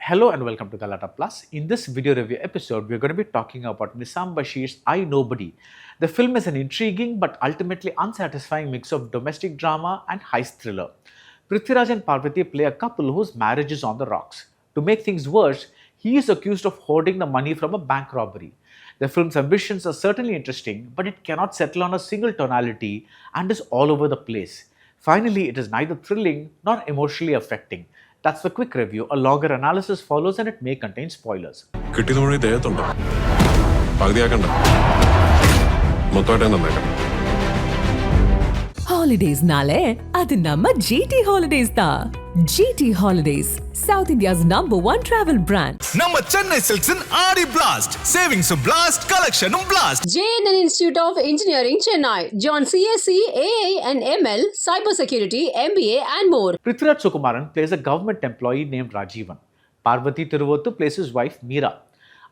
Hello and welcome to Galatta Plus. In this video review episode, we're going to be talking about Nisam Basheer's I Nobody. The film is an intriguing but ultimately unsatisfying mix of domestic drama and heist thriller. Prithviraj and Parvathy play a couple whose marriage is on the rocks. To make things worse, he is accused of hoarding the money from a bank robbery. The film's ambitions are certainly interesting, but it cannot settle on a single tonality and is all over the place. Finally, it is neither thrilling nor emotionally affecting. That's the quick review. A longer analysis follows and it may contain spoilers. Holidays nale, adu namma GT Holidays da. GT Holidays, South India's #1 travel brand. Namma Chennai Silks in Aadi Blast. Savings blast, collection blast. JNN Institute of Engineering, Chennai. Join CSC, AA and ML, Cybersecurity, MBA and more. Prithviraj Sukumaran plays a government employee named Rajivan. Parvathy Thiruvothu plays his wife Meera.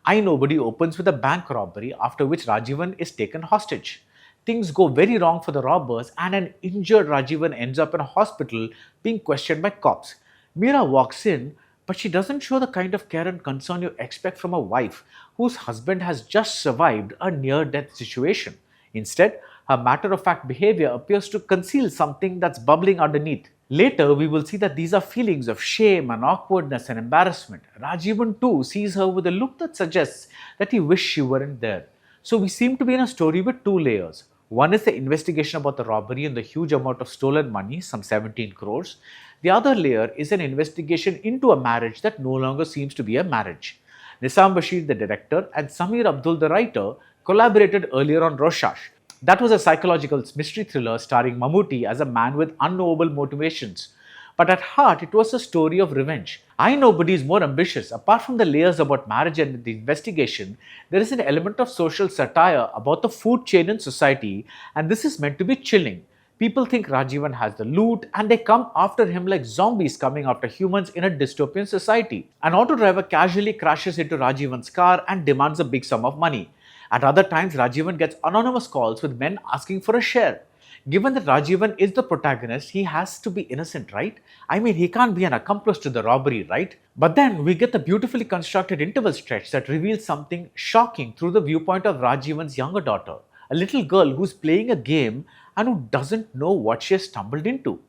I Nobody opens with a bank robbery after which Rajivan is taken hostage. Things go very wrong for the robbers and an injured Rajivan ends up in a hospital being questioned by cops. Meera walks in, but she doesn't show the kind of care and concern you expect from a wife whose husband has just survived a near-death situation. Instead, her matter-of-fact behavior appears to conceal something that's bubbling underneath. Later, we will see that these are feelings of shame and awkwardness and embarrassment. Rajivan too sees her with a look that suggests that he wished she weren't there. So we seem to be in a story with two layers. One is the investigation about the robbery and the huge amount of stolen money, some 17 crores. The other layer is an investigation into a marriage that no longer seems to be a marriage. Nisam Basheer, the director, and Samir Abdul, the writer, collaborated earlier on Roshash. That was a psychological mystery thriller starring Mammootty as a man with unknowable motivations. But at heart, it was a story of revenge. I Nobody is more ambitious. Apart from the layers about marriage and the investigation, there is an element of social satire about the food chain in society, and this is meant to be chilling. People think Rajivan has the loot and they come after him like zombies coming after humans in a dystopian society. An auto driver casually crashes into Rajivan's car and demands a big sum of money. At other times, Rajivan gets anonymous calls with men asking for a share. Given that Rajivan is the protagonist, he has to be innocent, right? I mean, he can't be an accomplice to the robbery, right? But then we get the beautifully constructed interval stretch that reveals something shocking through the viewpoint of Rajivan's younger daughter, a little girl who's playing a game and who doesn't know what she has stumbled into.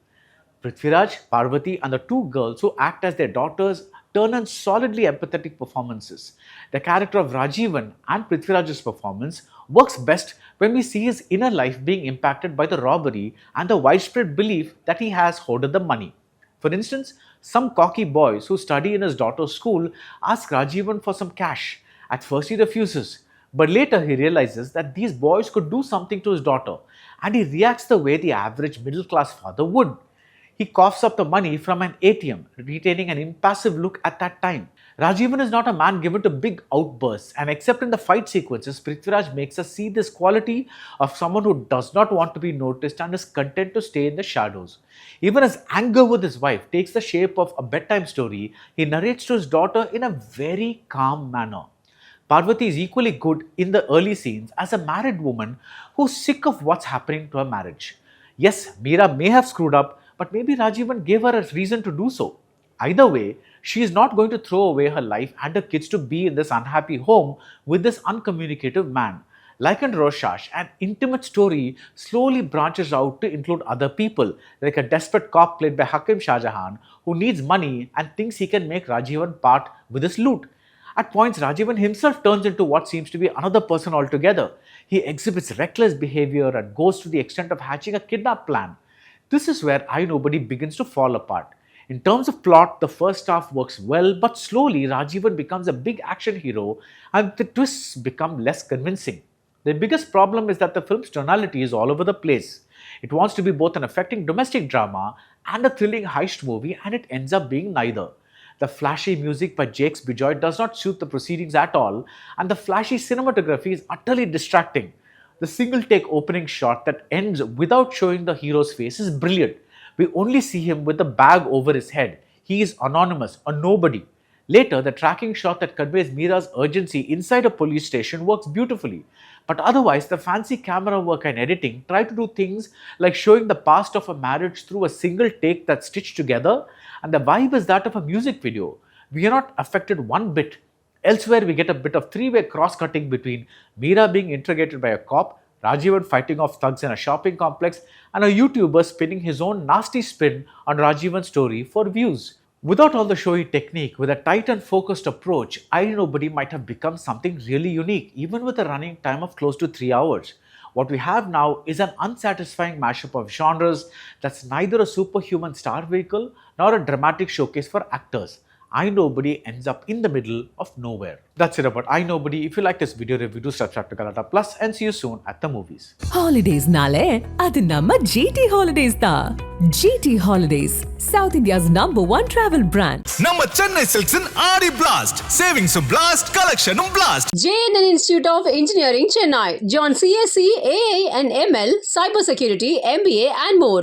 Prithviraj, Parvathy, and the two girls who act as their daughters turn in solidly empathetic performances. The character of Rajivan and Prithviraj's performance works best when we see his inner life being impacted by the robbery and the widespread belief that he has hoarded the money. For instance, some cocky boys who study in his daughter's school ask Rajivan for some cash. At first he refuses, but later he realizes that these boys could do something to his daughter, and he reacts the way the average middle-class father would. He coughs up the money from an ATM, retaining an impassive look at that time. Rajivan is not a man given to big outbursts, and except in the fight sequences, Prithviraj makes us see this quality of someone who does not want to be noticed and is content to stay in the shadows. Even his anger with his wife takes the shape of a bedtime story he narrates to his daughter in a very calm manner. Parvathy is equally good in the early scenes as a married woman who's sick of what's happening to her marriage. Yes, Meera may have screwed up, but maybe Rajivan gave her a reason to do so. Either way, she is not going to throw away her life and her kids to be in this unhappy home with this uncommunicative man. Like in Roshash, an intimate story slowly branches out to include other people, like a desperate cop played by Hakim Shahjahan who needs money and thinks he can make Rajivan part with his loot. At points, Rajivan himself turns into what seems to be another person altogether. He exhibits reckless behavior and goes to the extent of hatching a kidnap plan. This is where I Nobody begins to fall apart. In terms of plot, the first half works well, but slowly Rajivan becomes a big action hero and the twists become less convincing. The biggest problem is that the film's tonality is all over the place. It wants to be both an affecting domestic drama and a thrilling heist movie, and it ends up being neither. The flashy music by Bejoy does not suit the proceedings at all, and the flashy cinematography is utterly distracting. The single-take opening shot that ends without showing the hero's face is brilliant. We only see him with the bag over his head. He is anonymous, a nobody. Later, the tracking shot that conveys Meera's urgency inside a police station works beautifully. But otherwise, the fancy camera work and editing try to do things like showing the past of a marriage through a single take that's stitched together, and the vibe is that of a music video. We are not affected one bit. Elsewhere, we get a bit of three-way cross-cutting between Meera being interrogated by a cop, Rajivan fighting off thugs in a shopping complex, and a YouTuber spinning his own nasty spin on Rajivan's story for views. Without all the showy technique, with a tight and focused approach, I Nobody might have become something really unique, even with a running time of close to 3 hours. What we have now is an unsatisfying mashup of genres that's neither a superhuman star vehicle nor a dramatic showcase for actors. I Nobody ends up in the middle of nowhere. That's it about I Nobody. If you like this video review, do subscribe to Galatta Plus and see you soon at the movies. Holidays nale, adu namma GT Holidays da. GT Holidays, South India's #1 travel brand. நம்ம சென்னை சில்க்ஸின் Aadi blast சேவிங்ஸும் blast கலெக்ஷனும் blast. JNN Institute of Engineering, Chennai. Join CSE, AA and ML, Cybersecurity, MBA and more.